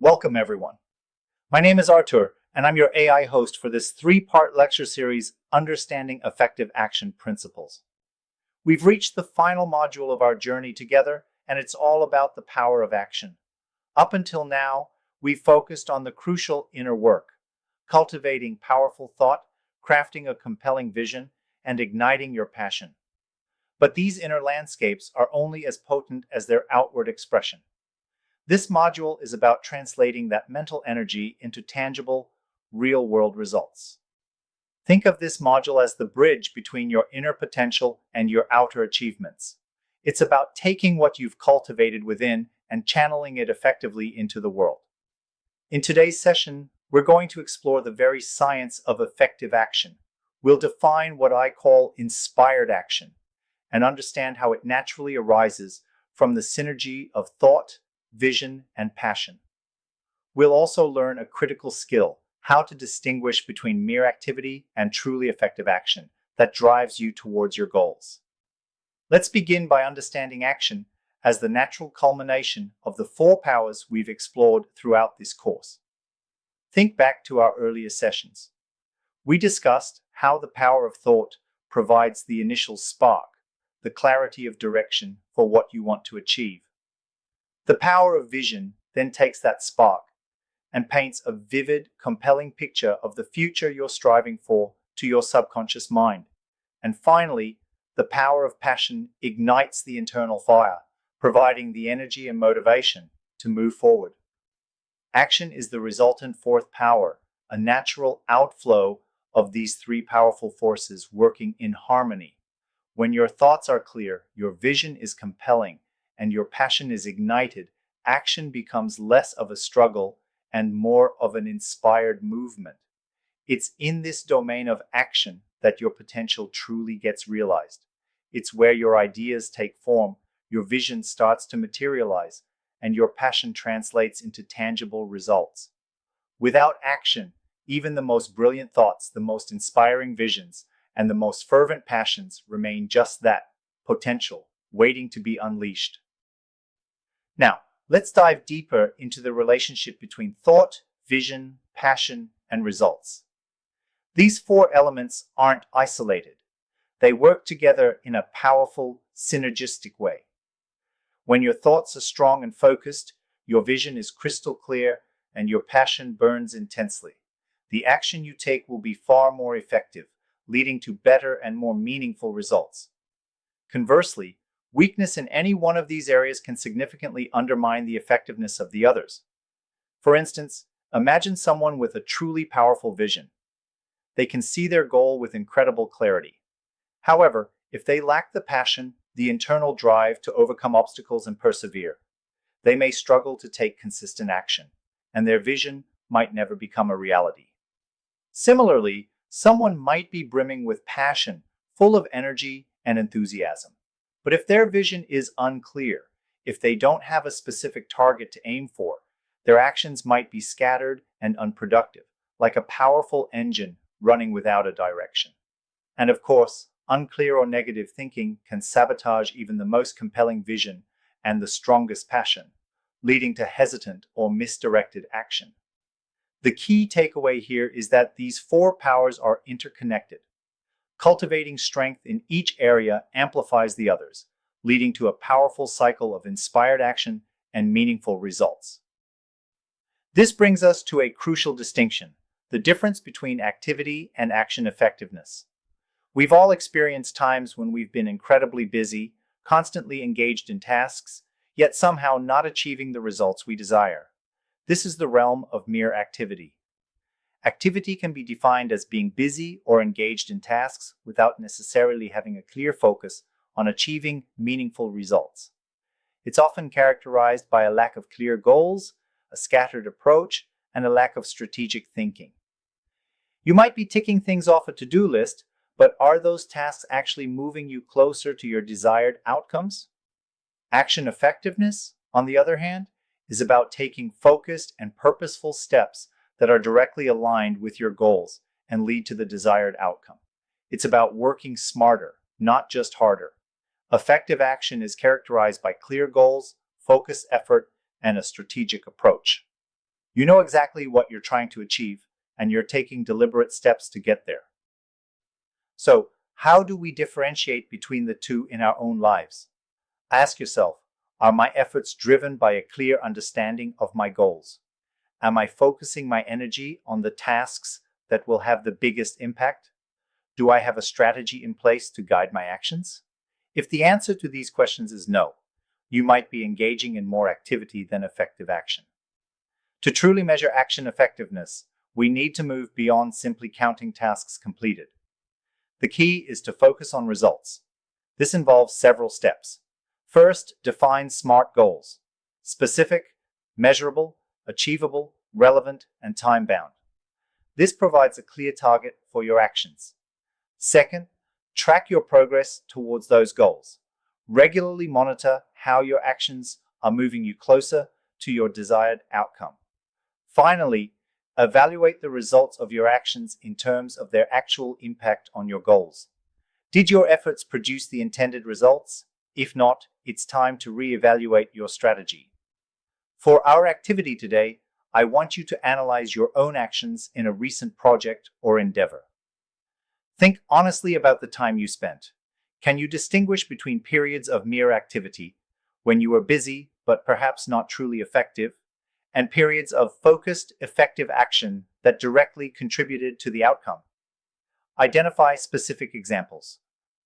Welcome, everyone. My name is Artur, and I'm your AI host for this three-part lecture series, Understanding Effective Action Principles. We've reached the final module of our journey together, and it's all about the power of action. Up until now, we've focused on the crucial inner work, cultivating powerful thought, crafting a compelling vision, and igniting your passion. But these inner landscapes are only as potent as their outward expression. This module is about translating that mental energy into tangible, real-world results. Think of this module as the bridge between your inner potential and your outer achievements. It's about taking what you've cultivated within and channeling it effectively into the world. In today's session, we're going to explore the very science of effective action. We'll define what I call inspired action and understand how it naturally arises from the synergy of thought, vision, and passion. We'll also learn a critical skill, how to distinguish between mere activity and truly effective action that drives you towards your goals. Let's begin by understanding action as the natural culmination of the four powers we've explored throughout this course. Think back to our earlier sessions. We discussed how the power of thought provides the initial spark, the clarity of direction for what you want to achieve. The power of vision then takes that spark and paints a vivid, compelling picture of the future you're striving for to your subconscious mind. And finally, the power of passion ignites the internal fire, providing the energy and motivation to move forward. Action is the resultant fourth power, a natural outflow of these three powerful forces working in harmony. When your thoughts are clear, your vision is compelling, and your passion is ignited, action becomes less of a struggle and more of an inspired movement. It's in this domain of action that your potential truly gets realized. It's where your ideas take form, your vision starts to materialize, and your passion translates into tangible results. Without action, even the most brilliant thoughts, the most inspiring visions, and the most fervent passions remain just that, potential, waiting to be unleashed. Now, let's dive deeper into the relationship between thought, vision, passion, and results. These four elements aren't isolated. They work together in a powerful, synergistic way. When your thoughts are strong and focused, your vision is crystal clear, and your passion burns intensely. The action you take will be far more effective, leading to better and more meaningful results. Conversely, weakness in any one of these areas can significantly undermine the effectiveness of the others. For instance, imagine someone with a truly powerful vision. They can see their goal with incredible clarity. However, if they lack the passion, the internal drive to overcome obstacles and persevere, they may struggle to take consistent action, and their vision might never become a reality. Similarly, someone might be brimming with passion, full of energy and enthusiasm. But if their vision is unclear, if they don't have a specific target to aim for, their actions might be scattered and unproductive, like a powerful engine running without a direction. And of course, unclear or negative thinking can sabotage even the most compelling vision and the strongest passion, leading to hesitant or misdirected action. The key takeaway here is that these four powers are interconnected. Cultivating strength in each area amplifies the others, leading to a powerful cycle of inspired action and meaningful results. This brings us to a crucial distinction, the difference between activity and action effectiveness. We've all experienced times when we've been incredibly busy, constantly engaged in tasks, yet somehow not achieving the results we desire. This is the realm of mere activity. Activity can be defined as being busy or engaged in tasks without necessarily having a clear focus on achieving meaningful results. It's often characterized by a lack of clear goals, a scattered approach, and a lack of strategic thinking. You might be ticking things off a to-do list, but are those tasks actually moving you closer to your desired outcomes? Action effectiveness, on the other hand, is about taking focused and purposeful steps that are directly aligned with your goals and lead to the desired outcome. It's about working smarter, not just harder. Effective action is characterized by clear goals, focused effort, and a strategic approach. You know exactly what you're trying to achieve, and you're taking deliberate steps to get there. So, how do we differentiate between the two in our own lives? Ask yourself, are my efforts driven by a clear understanding of my goals? Am I focusing my energy on the tasks that will have the biggest impact? Do I have a strategy in place to guide my actions? If the answer to these questions is no, you might be engaging in more activity than effective action. To truly measure action effectiveness, we need to move beyond simply counting tasks completed. The key is to focus on results. This involves several steps. First, define SMART goals: specific, measurable, achievable, relevant, and time-bound. This provides a clear target for your actions. Second, track your progress towards those goals. Regularly monitor how your actions are moving you closer to your desired outcome. Finally, evaluate the results of your actions in terms of their actual impact on your goals. Did your efforts produce the intended results? If not, it's time to reevaluate your strategy. For our activity today, I want you to analyze your own actions in a recent project or endeavor. Think honestly about the time you spent. Can you distinguish between periods of mere activity, when you were busy but perhaps not truly effective, and periods of focused, effective action that directly contributed to the outcome? Identify specific examples.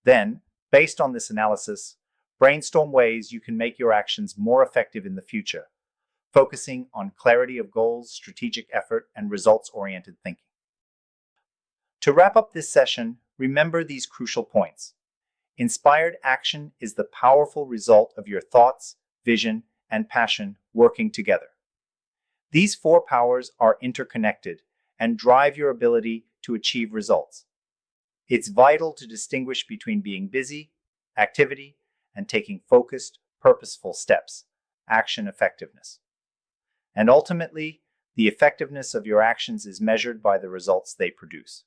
Then, based on this analysis, brainstorm ways you can make your actions more effective in the future, focusing on clarity of goals, strategic effort, and results-oriented thinking. To wrap up this session, remember these crucial points. Inspired action is the powerful result of your thoughts, vision, and passion working together. These four powers are interconnected and drive your ability to achieve results. It's vital to distinguish between being busy, activity, and taking focused, purposeful steps, action effectiveness. And ultimately, the effectiveness of your actions is measured by the results they produce.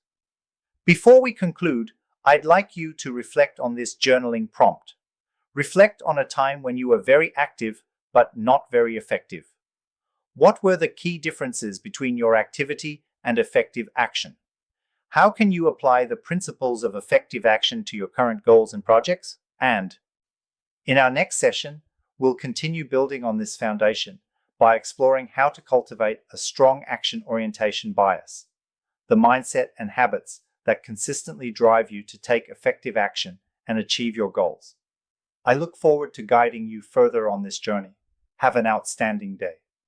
Before we conclude, I'd like you to reflect on this journaling prompt. Reflect on a time when you were very active but not very effective. What were the key differences between your activity and effective action? How can you apply the principles of effective action to your current goals and projects? And in our next session, we'll continue building on this foundation by exploring how to cultivate a strong action orientation bias, the mindset and habits that consistently drive you to take effective action and achieve your goals. I look forward to guiding you further on this journey. Have an outstanding day.